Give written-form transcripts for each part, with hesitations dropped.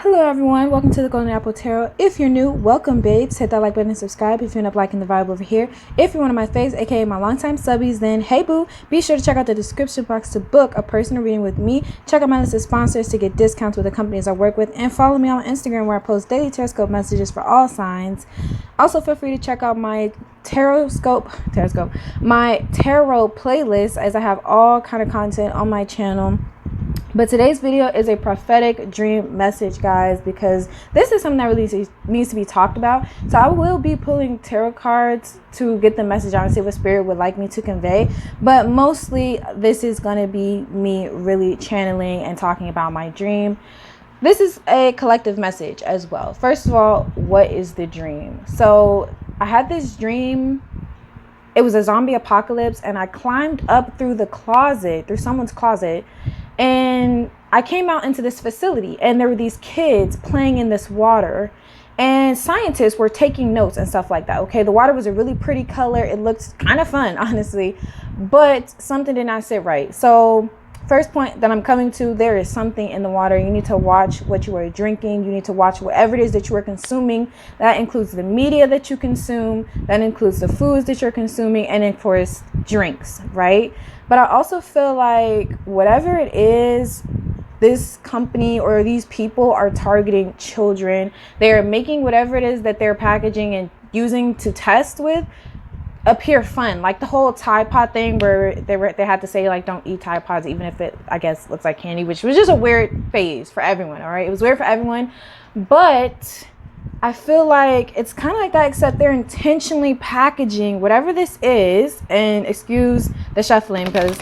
Hello everyone, welcome to the Golden Apple Tarot. If you're new, welcome babes. Hit that like button and subscribe if you end up liking the vibe over here. If you're one of my faves, aka my longtime subbies, then hey boo, be sure to check out the description box to book a personal reading with me. Check out my list of sponsors to get discounts with the companies I work with, and follow me on Instagram where I post daily horoscope messages for all signs. Also feel free to check out my tarot playlist, as I have all kind of content on my channel. But today's video is a prophetic dream message, guys, because this is something that really needs to be talked about. So I will be pulling tarot cards to get the message out and see what spirit would like me to convey. But mostly this is going to be me really channeling and talking about my dream. This is a collective message as well. First of all, what is the dream? So I had this dream. It was a zombie apocalypse, and I climbed up through someone's closet. And I came out into this facility, and there were these kids playing in this water, and scientists were taking notes and stuff like that. Okay, the water was a really pretty color. It looked kind of fun, honestly, but something did not sit right. So first point that I'm coming to, there is something in the water. You need to watch what you are drinking. You need to watch whatever it is that you are consuming. That includes the media that you consume. That includes the foods that you're consuming, and of course, drinks, right? But I also feel like whatever it is, this company or these people are targeting children. They're making whatever it is that they're packaging and using to test with appear fun, like the whole Tide Pod thing where they had to say like don't eat Tide Pods even if it, I guess, looks like candy, which was just a weird phase for everyone. All right, it was weird for everyone, but I feel like it's kind of like that, except they're intentionally packaging whatever this is, and excuse the shuffling because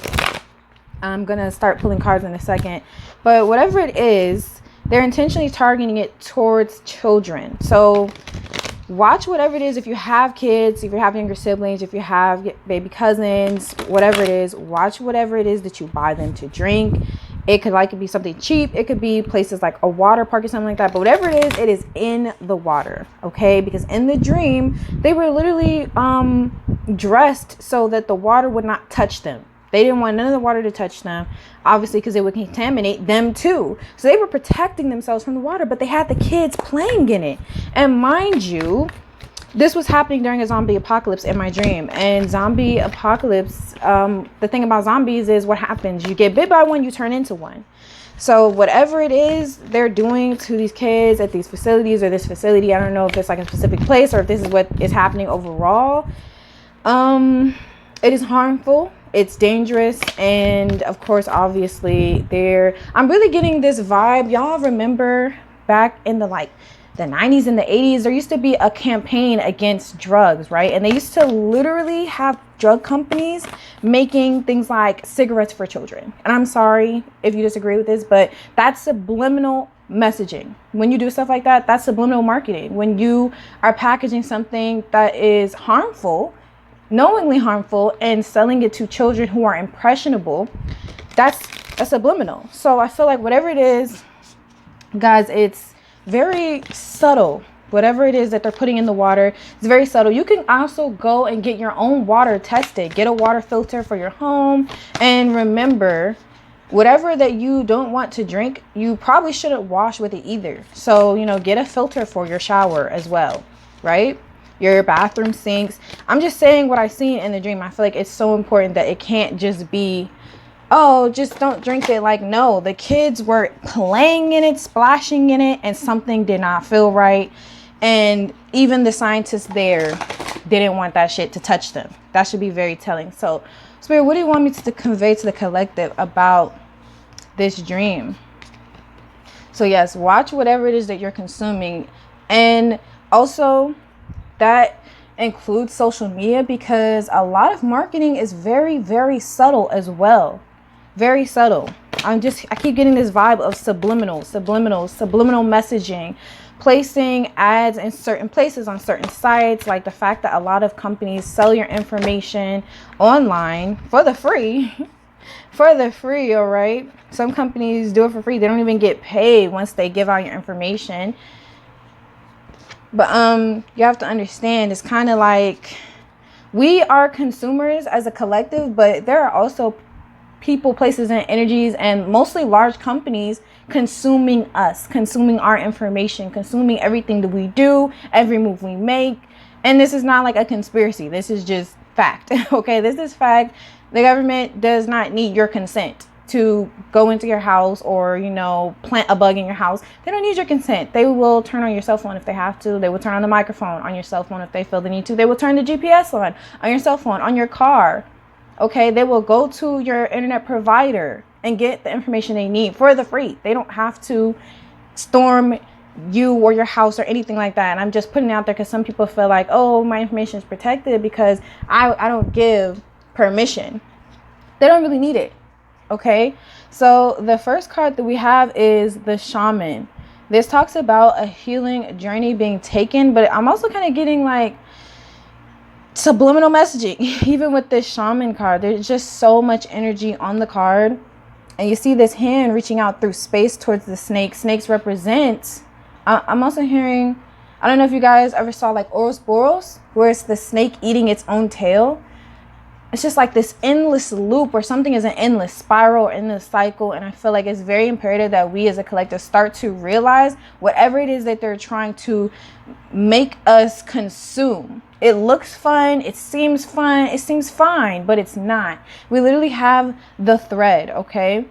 I'm gonna start pulling cards in a second, but whatever it is, they're intentionally targeting it towards children. So watch whatever it is. If you have kids, if you have younger siblings, if you have baby cousins, whatever it is, watch whatever it is that you buy them to drink. It could be something cheap. It could be places like a water park or something like that. But whatever it is in the water, okay? Because in the dream, they were literally dressed so that the water would not touch them. They didn't want none of the water to touch them, obviously, because it would contaminate them too. So they were protecting themselves from the water, but they had the kids playing in it. And mind you, this was happening during a zombie apocalypse in my dream. And zombie apocalypse, the thing about zombies is what happens. You get bit by one, you turn into one. So whatever it is they're doing to these kids at these facilities, or this facility, I don't know if it's like a specific place or if this is what is happening overall. It is harmful. It's dangerous. And of course, obviously, I'm really getting this vibe. Y'all remember back in the 90s and the 80s, there used to be a campaign against drugs, right? And they used to literally have drug companies making things like cigarettes for children. And I'm sorry if you disagree with this, but that's subliminal messaging. When you do stuff like that, that's subliminal marketing. When you are packaging something that is harmful, knowingly harmful, and selling it to children who are impressionable, that's a subliminal. So I feel like whatever it is, guys, it's very subtle. Whatever it is that they're putting in the water, it's very subtle. You can also go and get your own water tested. Get a water filter for your home. And remember, whatever that you don't want to drink, you probably shouldn't wash with it either. So, get a filter for your shower as well, right? Your bathroom sinks. I'm just saying what I seen in the dream. I feel like it's so important that it can't just be, oh, just don't drink it. Like, no, the kids were playing in it, splashing in it, and something did not feel right. And even the scientists there didn't want that shit to touch them. That should be very telling. So, Spirit, what do you want me to convey to the collective about this dream? So, yes, watch whatever it is that you're consuming. And also, that includes social media, because a lot of marketing is very, very subtle as well. Very subtle. I keep getting this vibe of subliminal messaging, placing ads in certain places on certain sites, like the fact that a lot of companies sell your information online for the free. All right. Some companies do it for free. They don't even get paid once they give out your information. But you have to understand, it's kind of like we are consumers as a collective, but there are also people, places, and energies, and mostly large companies consuming us, consuming our information, consuming everything that we do, every move we make. And this is not like a conspiracy. This is just fact. Okay, this is fact. The government does not need your consent to go into your house or, you know, plant a bug in your house. They don't need your consent. They will turn on your cell phone if they have to. They will turn on the microphone on your cell phone if they feel the need to. They will turn the GPS on your cell phone, on your car. Okay, they will go to your internet provider and get the information they need for the free. They don't have to storm you or your house or anything like that. And I'm just putting it out there because some people feel like, oh, my information is protected because I don't give permission. They don't really need it. Okay, so the first card that we have is the Shaman. This talks about a healing journey being taken, but I'm also kind of getting like subliminal messaging. Even with this Shaman card, there's just so much energy on the card. And you see this hand reaching out through space towards the snake. Snakes represent, I'm also hearing, I don't know if you guys ever saw like Ouroboros, where it's the snake eating its own tail. It's just like this endless loop, or something is an endless spiral or endless cycle. And I feel like it's very imperative that we as a collective start to realize whatever it is that they're trying to make us consume. It looks fun. It seems fun. It seems fine, but it's not. We literally have the thread, okay?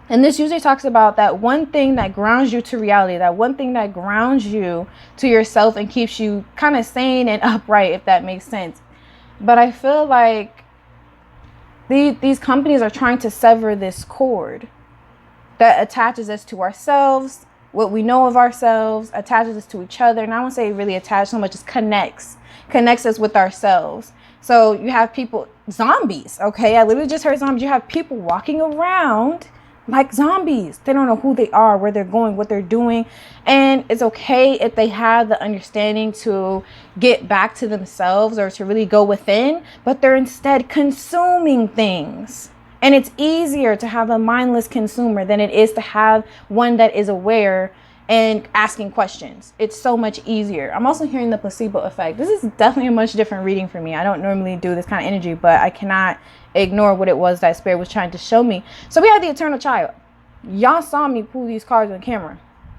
And this usually talks about that one thing that grounds you to reality, that one thing that grounds you to yourself and keeps you kind of sane and upright, if that makes sense. But I feel like these companies are trying to sever this cord that attaches us to ourselves, what we know of ourselves, attaches us to each other. And I won't say really attach so much as connects us with ourselves. So you have people, zombies, okay? I literally just heard zombies. You have people walking around like zombies. They don't know who they are, where they're going, what they're doing. And it's okay if they have the understanding to get back to themselves or to really go within, but they're instead consuming things. And it's easier to have a mindless consumer than it is to have one that is aware and asking questions. It's so much easier. I'm also hearing the placebo effect. This is definitely a much different reading for me. I don't normally do this kind of energy, but I cannot ignore what it was that spirit was trying to show me. So we have the eternal child. Y'all saw me pull these cards on camera.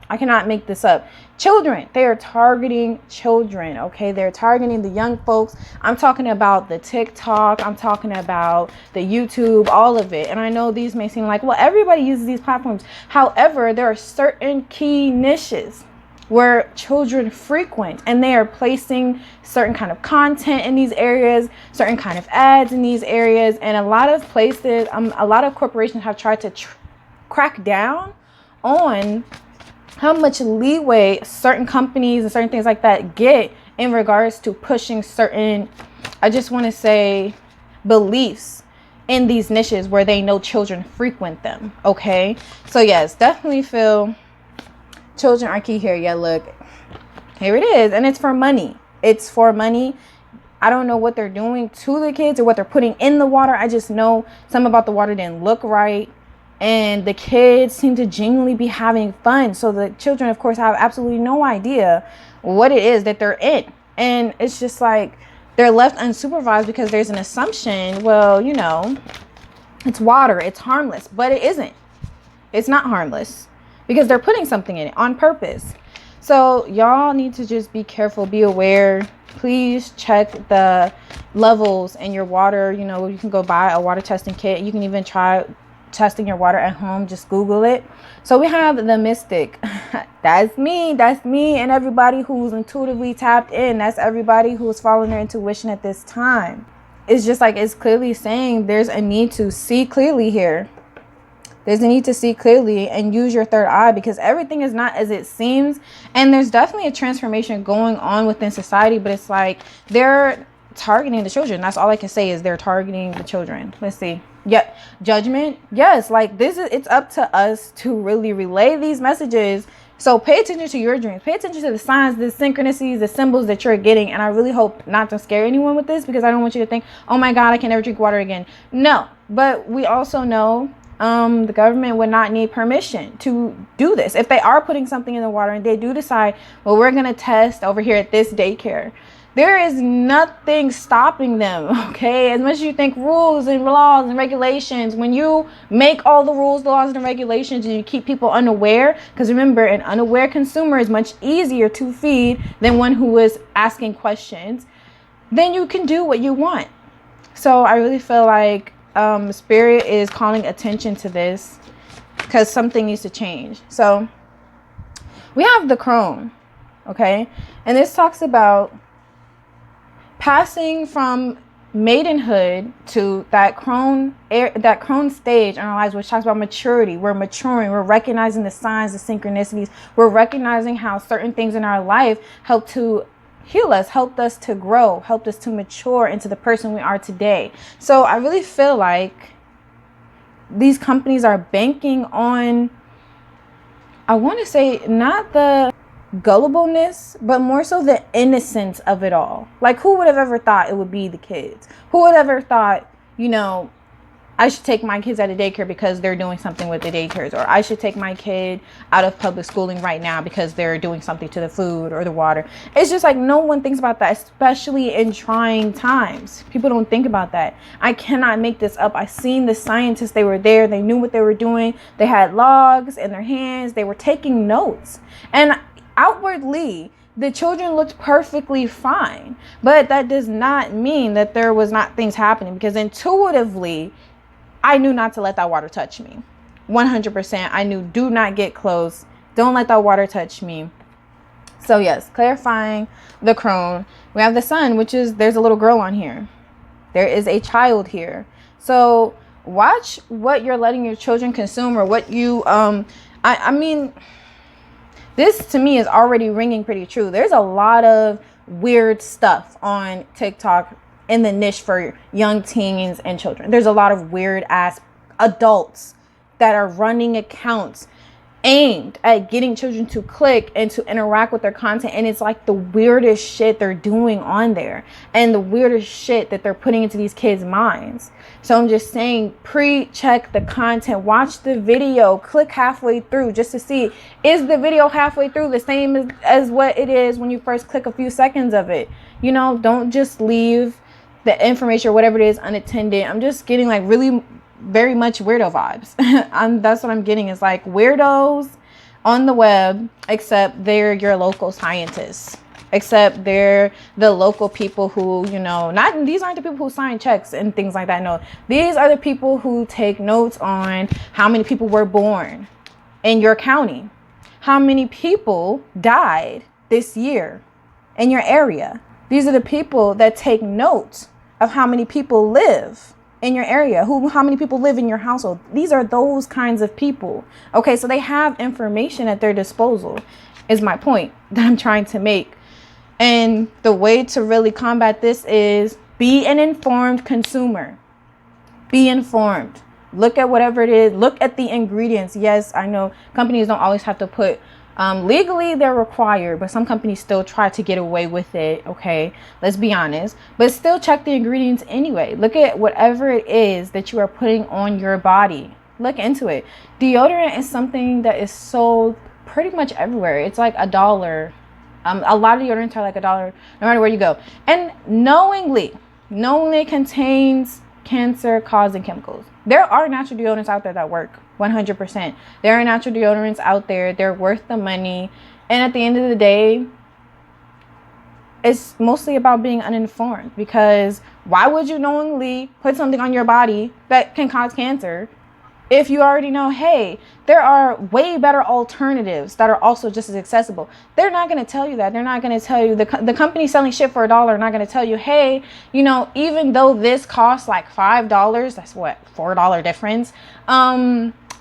I cannot make this up. Children, they are targeting children, okay? They're targeting the young folks. I'm talking about the TikTok. I'm talking about the YouTube, all of it. And I know these may seem like, well, everybody uses these platforms. However, there are certain key niches where children frequent, and they are placing certain kind of content in these areas, certain kind of ads in these areas. And a lot of places, a lot of corporations have tried to crack down on how much leeway certain companies and certain things like that get in regards to pushing certain, I just want to say, beliefs in these niches where they know children frequent them. Okay, so yes, definitely feel children are key here. Yeah, look, here it is. And it's for money. It's for money. I don't know what they're doing to the kids or what they're putting in the water. I just know something about the water didn't look right. And the kids seem to genuinely be having fun. So the children, of course, have absolutely no idea what it is that they're in. And it's just like they're left unsupervised because there's an assumption, well, you know, it's water, it's harmless. But it isn't. It's not harmless because they're putting something in it on purpose. So y'all need to just be careful, be aware. Please check the levels in your water. You know, you can go buy a water testing kit. You can even try testing your water at home. Just Google it. So we have the mystic. That's me and everybody who's intuitively tapped in. That's everybody who's following their intuition at this time. It's just like it's clearly saying there's a need to see clearly here. There's a need to see clearly and use your third eye, because everything is not as it seems. And there's definitely a transformation going on within society, but it's like they're targeting the children. That's all I can say is they're targeting the children. Let's see. Yep. Judgment. Yes. Like this is, it's up to us to really relay these messages. So pay attention to your dreams. Pay attention to the signs, the synchronicities, the symbols that you're getting. And I really hope not to scare anyone with this, because I don't want you to think, oh my God, I can never drink water again. No, but we also know the government would not need permission to do this. If they are putting something in the water and they do decide, well, we're going to test over here at this daycare, There is nothing stopping them, okay? As much as you think rules and laws and regulations, when you make all the rules, the laws, and regulations, and you keep people unaware, because remember, an unaware consumer is much easier to feed than one who is asking questions, then you can do what you want. So I really feel like Spirit is calling attention to this because something needs to change. So we have the crone, okay? And this talks about passing from maidenhood to that crone stage in our lives, which talks about maturity. We're maturing. We're recognizing the signs, the synchronicities. We're recognizing how certain things in our life help to heal us, helped us to grow, helped us to mature into the person we are today. So I really feel like these companies are banking on, I want to say, not the gullibleness, but more so the innocence of it all. Like, who would have ever thought it would be the kids? Who would have ever thought, you know, I should take my kids out of daycare because they're doing something with the daycares, or I should take my kid out of public schooling right now because they're doing something to the food or the water. It's just like no one thinks about that, especially in trying times. People don't think about that. I cannot make this up. I seen the scientists. They were there. They knew what they were doing. They had logs in their hands. They were taking notes. And outwardly, the children looked perfectly fine. But that does not mean that there was not things happening, because intuitively, I knew not to let that water touch me. 100%. I knew, do not get close. Don't let that water touch me. So yes, clarifying the crone. We have the sun, which is, there's a little girl on here. There is a child here. So watch what you're letting your children consume, or what you, I mean, this to me is already ringing pretty true. There's a lot of weird stuff on TikTok in the niche for young teens and children. There's a lot of weird ass adults that are running accounts aimed at getting children to click and to interact with their content. And it's like the weirdest shit they're doing on there, and the weirdest shit that they're putting into these kids' minds. So I'm just saying, pre-check the content, watch the video, click halfway through just to see, is the video halfway through the same as what it is when you first click a few seconds of it? You know, don't just leave the information or whatever it is unattended. I'm just getting like really very much weirdo vibes. That's what I'm getting, is like weirdos on the web, except they're your local scientists, except they're the local people who, you know, not, these aren't the people who sign checks and things like that. No, these are the people who take notes on how many people were born in your county, how many people died this year in your area. These are the people that take notes of how many people live in your area, how many people live in your household. These are those kinds of people. Okay, so they have information at their disposal, is my point that I'm trying to make. And the way to really combat this is be an informed consumer. Be informed. Look at whatever it is. Look at the ingredients. Yes, I know companies don't always have to put, legally they're required, but some companies still try to get away with it. Okay, let's be honest, but still check the ingredients anyway. Look at whatever it is that you are putting on your body. Look into it. Deodorant is something that is sold pretty much everywhere. It's like $1. A lot of deodorants are like $1 no matter where you go, and knowingly contains cancer causing chemicals. There are natural deodorants out there that work 100%. There are natural deodorants out there. They're worth the money. And at the end of the day, it's mostly about being uninformed, because why would you knowingly put something on your body that can cause cancer if you already know, hey, there are way better alternatives that are also just as accessible? They're not going to tell you that. They're not going to tell you, the company selling shit for $1 are not going to tell you, hey, you know, even though this costs like $5, that's what, $4 difference.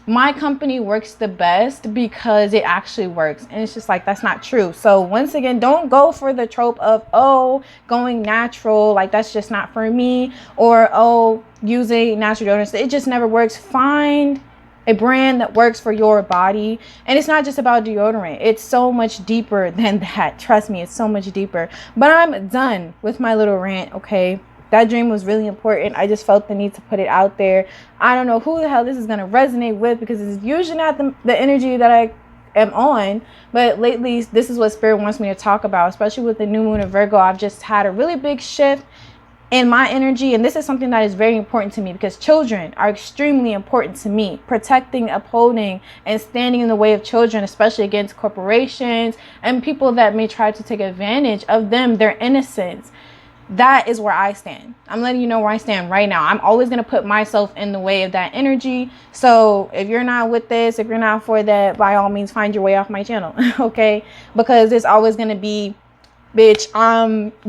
My company works the best because it actually works. And it's just like, that's not true. So once again, don't go for the trope of, oh, going natural, like that's just not for me, or oh, using natural deodorants, it just never works. Find a brand that works for your body. And it's not just about deodorant. It's so much deeper than that. Trust me, it's so much deeper. But I'm done with my little rant, okay? That dream was really important. I just felt the need to put it out there. I don't know who the hell this is going to resonate with, because it's usually not the energy that am on. But lately, this is what Spirit wants me to talk about, especially with the new moon in Virgo. I've just had a really big shift in my energy, and this is something that is very important to me because children are extremely important to me. Protecting, upholding, and standing in the way of children, especially against corporations and people that may try to take advantage of them, their innocence. That is where I stand. I'm letting you know where I stand right now. I'm always going to put myself in the way of that energy. So if you're not with this, if you're not for that, by all means, find your way off my channel. Okay? Because it's always going to be, bitch,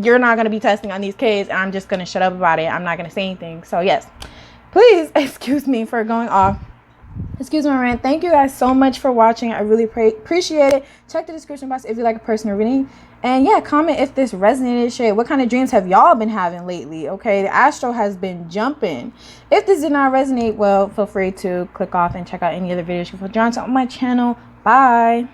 you're not going to be testing on these kids, and I'm just going to shut up about it. I'm not going to say anything. So yes, please excuse me for going off. Excuse my rant. Thank you guys so much for watching. I really appreciate it. Check the description box if you like a personal reading. And yeah, comment if this resonated. Shit, what kind of dreams have y'all been having lately? Okay, the astro has been jumping. If this did not resonate, well, feel free to click off and check out any other videos you feel drawn to on my channel. Bye.